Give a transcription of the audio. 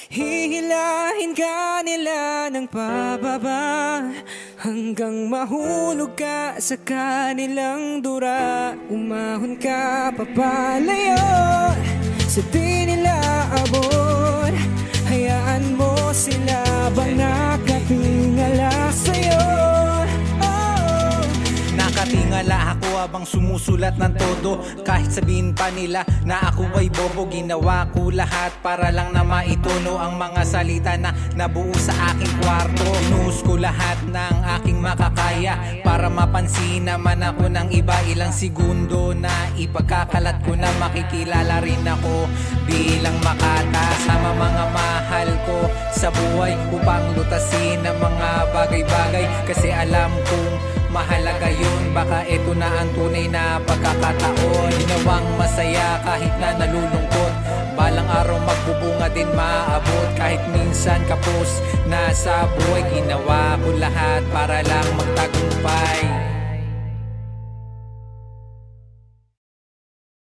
Hihilahin ka nila ng pababa hanggang mahulog ka sa kanilang dura. Umahon ka papalayo sa di nila abot. Hayaan mo sila bang nakatingala sa'yo. Nakatingala ako habang sumusulat ng todo. Kahit sabihin pa nila na ako ay bobo, ginawa ko lahat para lang na maitono ang mga salita na nabuo sa aking kwarto. Inuhos ko lahat ng aking makakaya para mapansin naman ako ng iba. Ilang segundo na ipagkakalat ko na makikilala rin ako bilang Makata. Sama mga mahal ko sa buhay upang lutasin ang mga bagay-bagay, kasi alam kong mahalaga yun. Baka ito na ang tunay na pagkakataon. Ginawang masaya kahit na nalulungkot. Balang araw magbubunga din maabot. Kahit minsan kapos na sa buhay, ginawa ko lahat para lang magtagumpay.